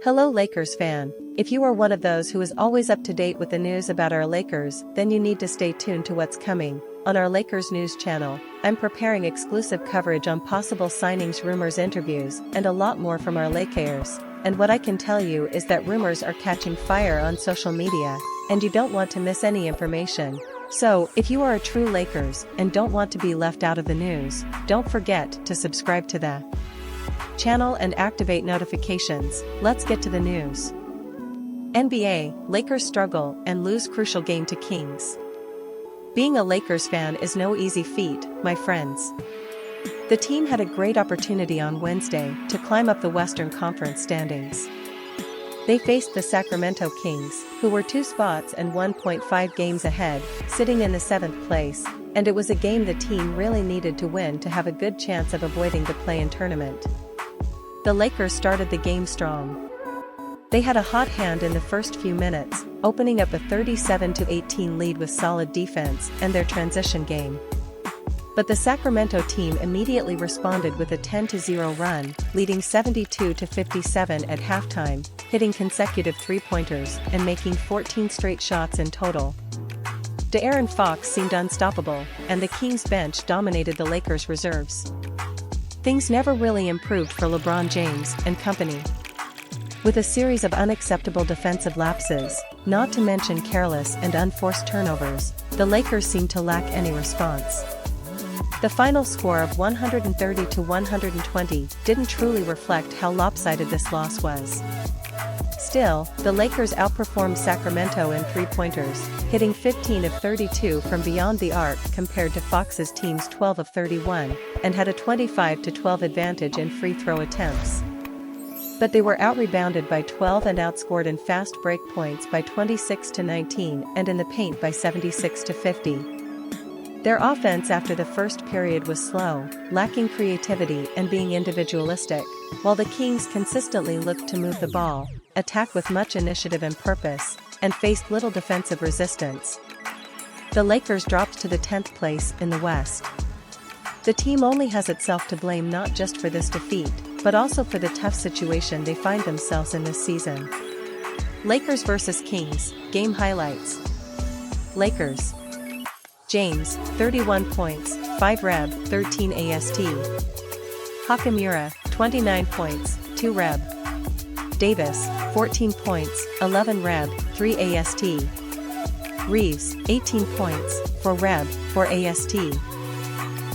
Hello Lakers fan. If you are one of those who is always up to date with the news about our Lakers, then you need to stay tuned to what's coming. On our Lakers news channel, I'm preparing exclusive coverage on possible signings, rumors, interviews, and a lot more from our Lakers. And what I can tell you is that rumors are catching fire on social media, and you don't want to miss any information. So, if you are a true Lakers and don't want to be left out of the news, don't forget to subscribe to the channel and activate notifications. Let's get to the news. NBA, Lakers struggle and lose crucial game to Kings. Being a Lakers fan is no easy feat, my friends. The team had a great opportunity on Wednesday to climb up the Western Conference standings. They faced the Sacramento Kings, who were 2 spots and 1.5 games ahead, sitting in the 7th place, and it was a game the team really needed to win to have a good chance of avoiding the play-in tournament. The Lakers started the game strong. They had a hot hand in the first few minutes, opening up a 37-18 lead with solid defense and their transition game. But the Sacramento team immediately responded with a 10-0 run, leading 72-57 at halftime, hitting consecutive three-pointers and making 14 straight shots in total. De'Aaron Fox seemed unstoppable, and the Kings bench dominated the Lakers' reserves. Things never really improved for LeBron James and company. With a series of unacceptable defensive lapses, not to mention careless and unforced turnovers, the Lakers seemed to lack any response. The final score of 130-120 didn't truly reflect how lopsided this loss was. Still, the Lakers outperformed Sacramento in three-pointers, hitting 15 of 32 from beyond the arc compared to Fox's team's 12 of 31, and had a 25-12 advantage in free throw attempts. But they were out-rebounded by 12 and outscored in fast break points by 26-19 and in the paint by 76-50. Their offense after the first period was slow, lacking creativity and being individualistic, while the Kings consistently looked to move the ball, attack with much initiative and purpose, and faced little defensive resistance. The Lakers dropped to the 10th place in the West. The team only has itself to blame, not just for this defeat, but also for the tough situation they find themselves in this season. Lakers vs Kings, game highlights. Lakers. James, 31 points, 5 reb, 13 AST. Hachimura, 29 points, 2 reb. Davis, 14 points, 11 reb, 3 AST. Reeves, 18 points, 4 reb, 4 AST.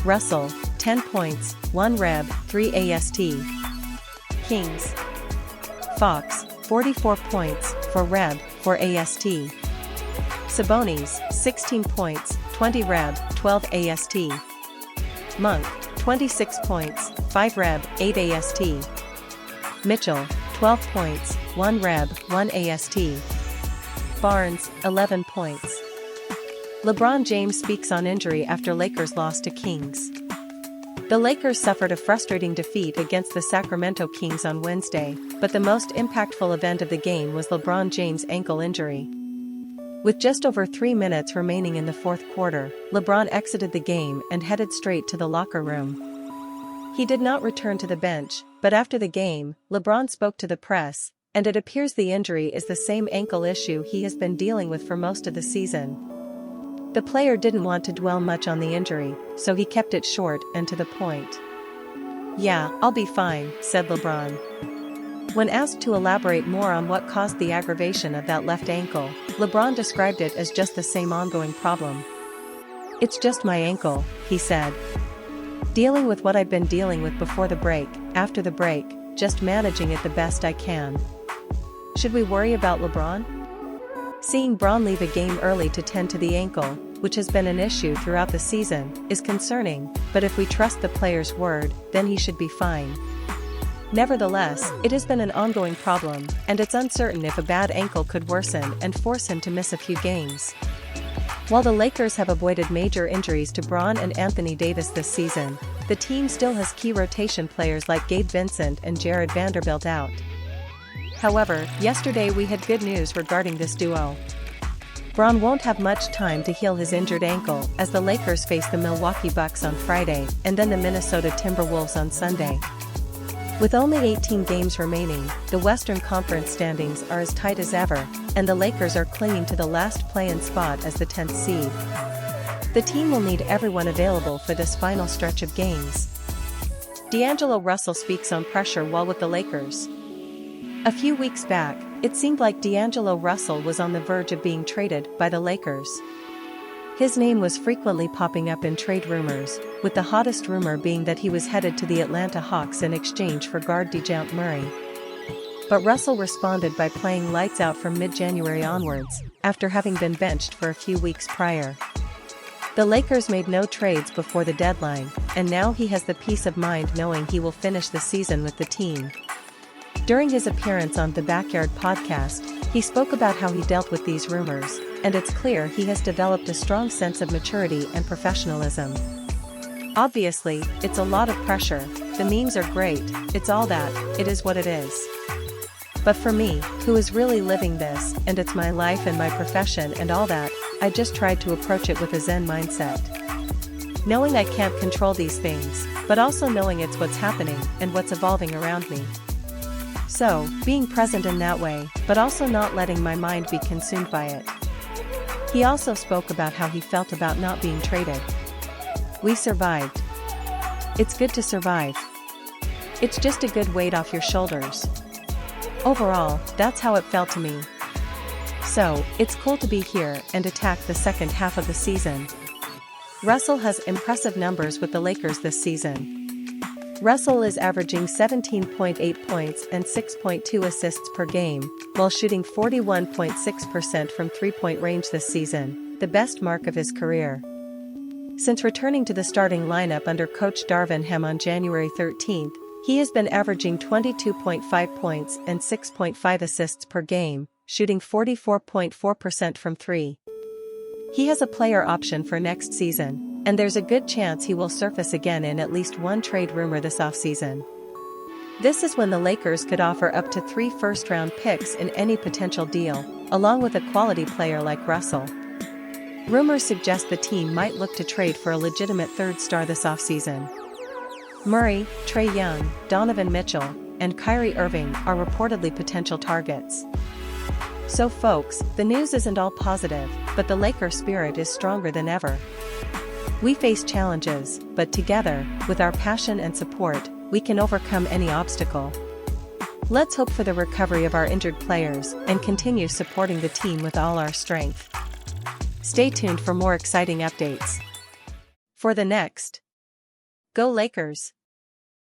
Russell, 10 points, 1 reb, 3 AST. Kings. Fox, 44 points, 4 reb, 4 AST. Sabonis, 16 points, 20 reb, 12 AST. Monk, 26 points, 5 reb, 8 AST. Mitchell, 12 points, 1 reb, 1 AST. Barnes, 11 points. LeBron James speaks on injury after Lakers loss to Kings. The Lakers suffered a frustrating defeat against the Sacramento Kings on Wednesday, but the most impactful event of the game was LeBron James' ankle injury. With just over 3 minutes remaining in the fourth quarter, LeBron exited the game and headed straight to the locker room. He did not return to the bench, but after the game, LeBron spoke to the press, and it appears the injury is the same ankle issue he has been dealing with for most of the season. The player didn't want to dwell much on the injury, so he kept it short and to the point. "Yeah, I'll be fine," said LeBron. When asked to elaborate more on what caused the aggravation of that left ankle, LeBron described it as just the same ongoing problem. "It's just my ankle," he said. "Dealing with what I've been dealing with before the break, after the break, just managing it the best I can." Should we worry about LeBron? Seeing Bron leave a game early to tend to the ankle, which has been an issue throughout the season, is concerning, but if we trust the player's word, then he should be fine. Nevertheless, it has been an ongoing problem, and it's uncertain if a bad ankle could worsen and force him to miss a few games. While the Lakers have avoided major injuries to Bron and Anthony Davis this season, the team still has key rotation players like Gabe Vincent and Jared Vanderbilt out. However, yesterday we had good news regarding this duo. Bron won't have much time to heal his injured ankle as the Lakers face the Milwaukee Bucks on Friday and then the Minnesota Timberwolves on Sunday. With only 18 games remaining, the Western Conference standings are as tight as ever, and the Lakers are clinging to the last play-in spot as the 10th seed. The team will need everyone available for this final stretch of games. DAngelo Russell speaks on pressure while with the Lakers. A few weeks back, it seemed like DAngelo Russell was on the verge of being traded by the Lakers. His name was frequently popping up in trade rumors, with the hottest rumor being that he was headed to the Atlanta Hawks in exchange for guard DeJounte Murray. But Russell responded by playing lights out from mid-January onwards, after having been benched for a few weeks prior. The Lakers made no trades before the deadline, and now he has the peace of mind knowing he will finish the season with the team. During his appearance on the Backyard podcast, he spoke about how he dealt with these rumors, and it's clear he has developed a strong sense of maturity and professionalism. Obviously, it's a lot of pressure, the memes are great, it's all that, it is what it is. But for me, who is really living this, and it's my life and my profession and all that, I just tried to approach it with a Zen mindset. Knowing I can't control these things, but also knowing it's what's happening and what's evolving around me. So, being present in that way, but also not letting my mind be consumed by it. He also spoke about how he felt about not being traded. We survived. It's good to survive. It's just a good weight off your shoulders. Overall, that's how it felt to me. So, it's cool to be here and attack the second half of the season. Russell has impressive numbers with the Lakers this season. Russell is averaging 17.8 points and 6.2 assists per game, while shooting 41.6% from three-point range this season, the best mark of his career. Since returning to the starting lineup under coach Darvin Ham on January 13, he has been averaging 22.5 points and 6.5 assists per game, shooting 44.4% from three. He has a player option for next season, and there's a good chance he will surface again in at least one trade rumor this offseason. This is when the Lakers could offer up to 3 first-round picks in any potential deal, along with a quality player like Russell. Rumors suggest the team might look to trade for a legitimate third star this offseason. Murray, Trae Young, Donovan Mitchell, and Kyrie Irving are reportedly potential targets. So folks, the news isn't all positive, but the Laker spirit is stronger than ever. We face challenges, but together, with our passion and support, we can overcome any obstacle. Let's hope for the recovery of our injured players and continue supporting the team with all our strength. Stay tuned for more exciting updates. For the next Go Lakers!